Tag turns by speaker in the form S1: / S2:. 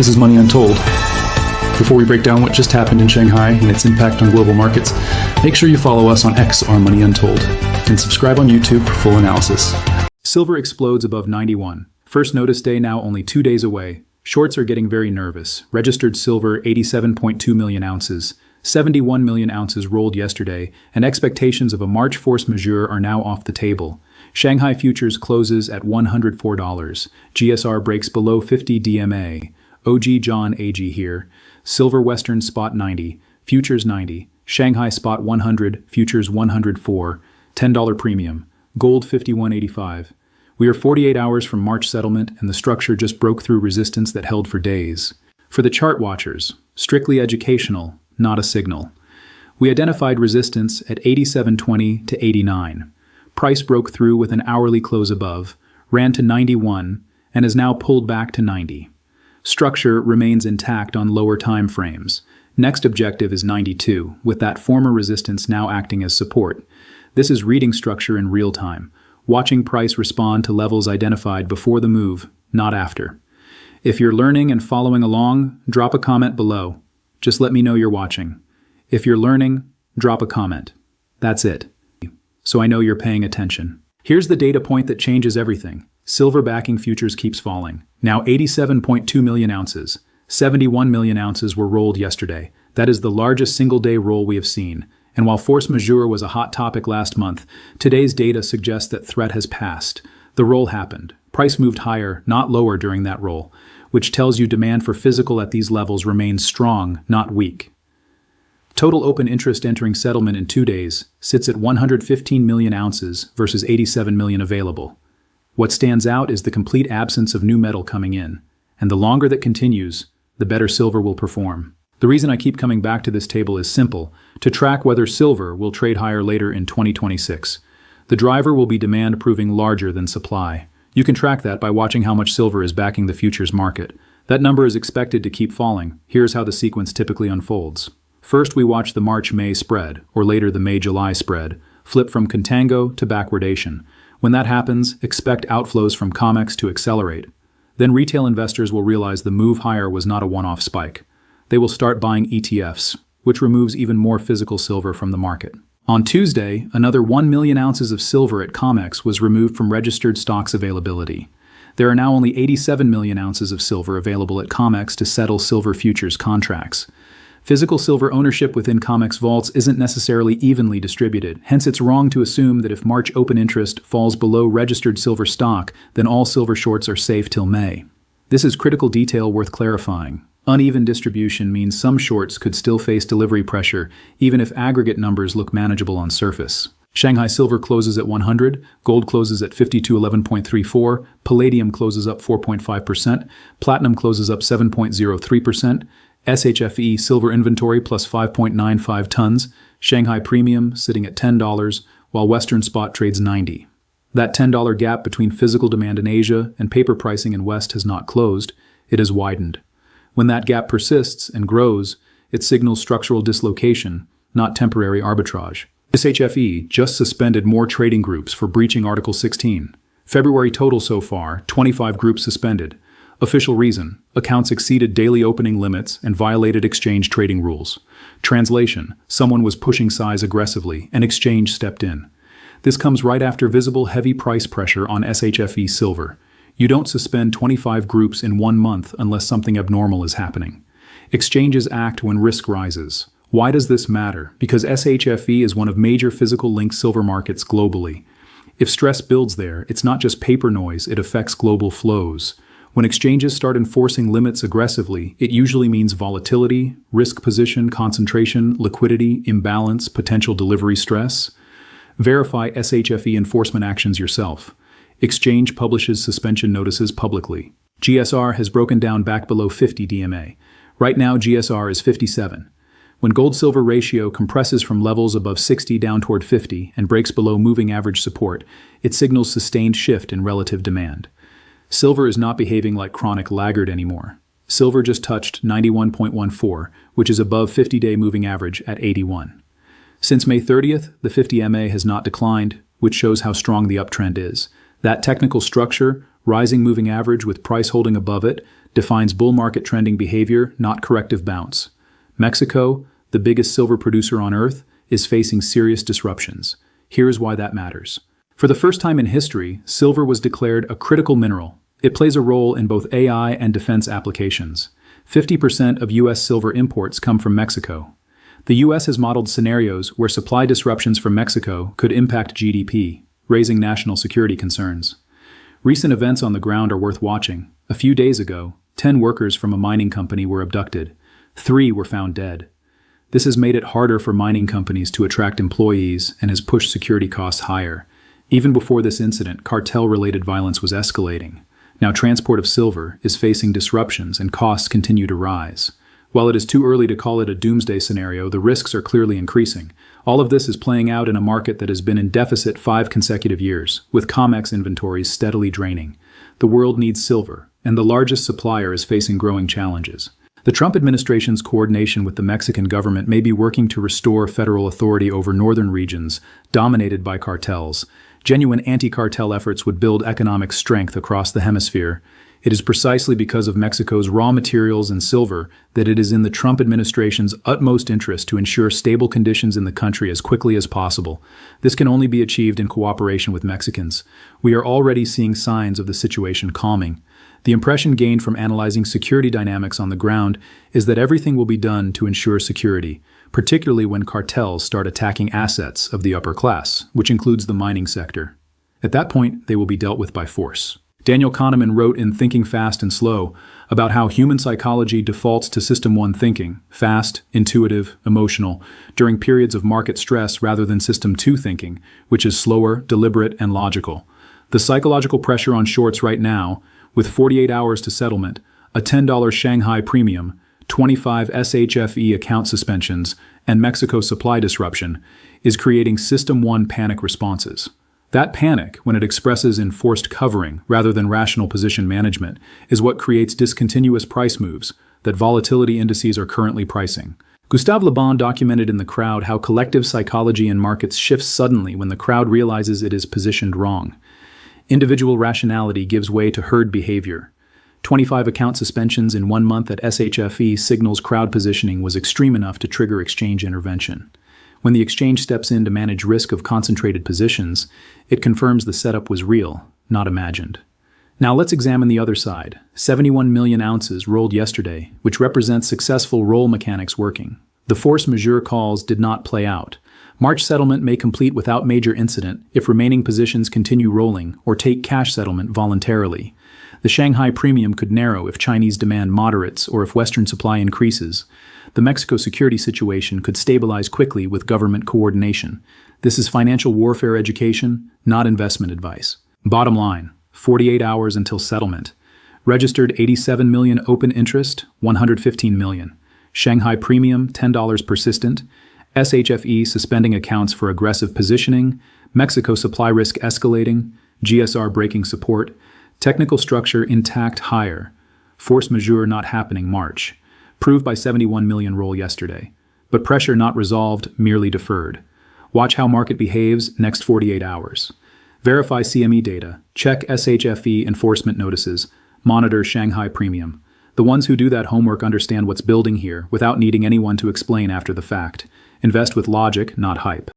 S1: This is Money Untold. Before we break down what just happened in Shanghai and its impact on global markets, make sure you follow us on X or Money Untold and subscribe on YouTube for full analysis. Silver explodes above 91. First notice day now only 2 days away. Shorts are getting very nervous. Registered silver 87.2 million ounces. 71 million ounces rolled yesterday, and expectations of a March force majeure are now off the table. Shanghai futures closes at $104. GSR breaks below 50 DMA. OG John AG here. Silver Western spot 90, futures 90. Shanghai spot 100, futures 104. $10 premium. Gold 51.85. We are 48 hours from March settlement, and the structure just broke through resistance that held for days. For the chart watchers, strictly educational, not a signal. We identified resistance at 87.20 to 89. Price broke through with an hourly close above, ran to 91, and is now pulled back to 90. Structure remains intact on lower time frames. Next objective is 92, with that former resistance now acting as support. This is reading structure in real time, watching price respond to levels identified before the move, not after. If you're learning and following along, drop a comment below. Just let me know you're watching. If you're learning, drop a comment. That's it. So I know you're paying attention. Here's the data point that changes everything. Silver backing futures keeps falling. Now 87.2 million ounces. 71 million ounces were rolled yesterday. That is the largest single-day roll we have seen. And while force majeure was a hot topic last month, today's data suggests that threat has passed. The roll happened. Price moved higher, not lower during that roll, which tells you demand for physical at these levels remains strong, not weak. Total open interest entering settlement in 2 days sits at 115 million ounces versus 87 million available. What stands out is the complete absence of new metal coming in, and the longer that continues, the better silver will perform. The reason I keep coming back to this table is simple: to track whether silver will trade higher later in 2026. The driver will be demand proving larger than supply. You can track that by watching how much silver is backing the futures market. That number is expected to keep falling. Here's how the sequence typically unfolds. First, we watch the March-May spread, or later the May-July spread, flip from contango to backwardation. When that happens, expect outflows from COMEX to accelerate. Then retail investors will realize the move higher was not a one-off spike. They will start buying ETFs, which removes even more physical silver from the market. On Tuesday, another 1 million ounces of silver at COMEX was removed from registered stocks availability. There are now only 87 million ounces of silver available at COMEX to settle silver futures contracts. Physical silver ownership within COMEX vaults isn't necessarily evenly distributed, hence it's wrong to assume that if March open interest falls below registered silver stock, then all silver shorts are safe till May. This is critical detail worth clarifying. Uneven distribution means some shorts could still face delivery pressure, even if aggregate numbers look manageable on surface. Shanghai silver closes at 100, gold closes at 5211.34, palladium closes up 4.5%, platinum closes up 7.03%, SHFE silver inventory plus 5.95 tons, Shanghai premium sitting at $10, while Western spot trades 90. That $10 gap between physical demand in Asia and paper pricing in West has not closed, it has widened. When that gap persists and grows, it signals structural dislocation, not temporary arbitrage. SHFE just suspended more trading groups for breaching Article 16. February total so far, 25 groups suspended. Official reason: accounts exceeded daily opening limits and violated exchange trading rules. Translation: someone was pushing size aggressively, and exchange stepped in. This comes right after visible heavy price pressure on SHFE silver. You don't suspend 25 groups in 1 month unless something abnormal is happening. Exchanges act when risk rises. Why does this matter? Because SHFE is one of major physical linked silver markets globally. If stress builds there, it's not just paper noise, it affects global flows. When exchanges start enforcing limits aggressively, it usually means volatility, risk position, concentration, liquidity, imbalance, potential delivery stress. Verify SHFE enforcement actions yourself. Exchange publishes suspension notices publicly. GSR has broken down back below 50 DMA. Right now, GSR is 57. When gold-silver ratio compresses from levels above 60 down toward 50 and breaks below moving average support, it signals sustained shift in relative demand. Silver is not behaving like chronic laggard anymore. Silver just touched 91.14, which is above 50-day moving average at 81. Since May 30th, the 50 MA has not declined, which shows how strong the uptrend is. That technical structure, Rising moving average with price holding above it defines bull market trending behavior, not corrective bounce. Mexico, the biggest silver producer on Earth, is facing serious disruptions. Here's why that matters. For the first time in history, silver was declared a critical mineral. It plays a role in both AI and defense applications. 50% of U.S. silver imports come from Mexico. The U.S. has modeled scenarios where supply disruptions from Mexico could impact GDP, raising national security concerns. Recent events on the ground are worth watching. A few days ago, 10 workers from a mining company were abducted. 3 were found dead. This has made it harder for mining companies to attract employees and has pushed security costs higher. Even before this incident, cartel-related violence was escalating. Now transport of silver is facing disruptions and costs continue to rise. While it is too early to call it a doomsday scenario, the risks are clearly increasing. All of this is playing out in a market that has been in deficit 5 consecutive years, with COMEX inventories steadily draining. The world needs silver, and the largest supplier is facing growing challenges. The Trump administration's coordination with the Mexican government may be working to restore federal authority over northern regions dominated by cartels. Genuine anti-cartel efforts would build economic strength across the hemisphere. It is precisely because of Mexico's raw materials and silver that it is in the Trump administration's utmost interest to ensure stable conditions in the country as quickly as possible. This can only be achieved in cooperation with Mexicans. We are already seeing signs of the situation calming. The impression gained from analyzing security dynamics on the ground is that everything will be done to ensure security, particularly when cartels start attacking assets of the upper class, which includes the mining sector. At that point, they will be dealt with by force. Daniel Kahneman wrote in Thinking Fast and Slow about how human psychology defaults to System 1 thinking, fast, intuitive, emotional, during periods of market stress rather than System 2 thinking, which is slower, deliberate, and logical. The psychological pressure on shorts right now, with 48 hours to settlement, a $10 Shanghai premium, 25 SHFE account suspensions, and Mexico supply disruption, is creating System 1 panic responses. That panic, when it expresses in forced covering rather than rational position management, is what creates discontinuous price moves that volatility indices are currently pricing. Gustave Le Bon documented in The Crowd how collective psychology in markets shifts suddenly when the crowd realizes it is positioned wrong. Individual rationality gives way to herd behavior. 25 account suspensions in 1 month at SHFE signals crowd positioning was extreme enough to trigger exchange intervention. When the exchange steps in to manage risk of concentrated positions, it confirms the setup was real, not imagined. Now let's examine the other side. 71 million ounces rolled yesterday, which represents successful roll mechanics working. The force majeure calls did not play out. March settlement may complete without major incident if remaining positions continue rolling or take cash settlement voluntarily. The Shanghai premium could narrow if Chinese demand moderates or if Western supply increases. The Mexico security situation could stabilize quickly with government coordination. This is financial warfare education, not investment advice. Bottom line, 48 hours until settlement. Registered 87 million open interest, 115 million. Shanghai premium, $10 persistent. SHFE suspending accounts for aggressive positioning. Mexico supply risk escalating. GSR breaking support. Technical structure intact higher. Force majeure not happening March. Proved by 71 million roll yesterday. But pressure not resolved, merely deferred. Watch how market behaves next 48 hours. Verify CME data. Check SHFE enforcement notices. Monitor Shanghai premium. The ones who do that homework understand what's building here without needing anyone to explain after the fact. Invest with logic, not hype.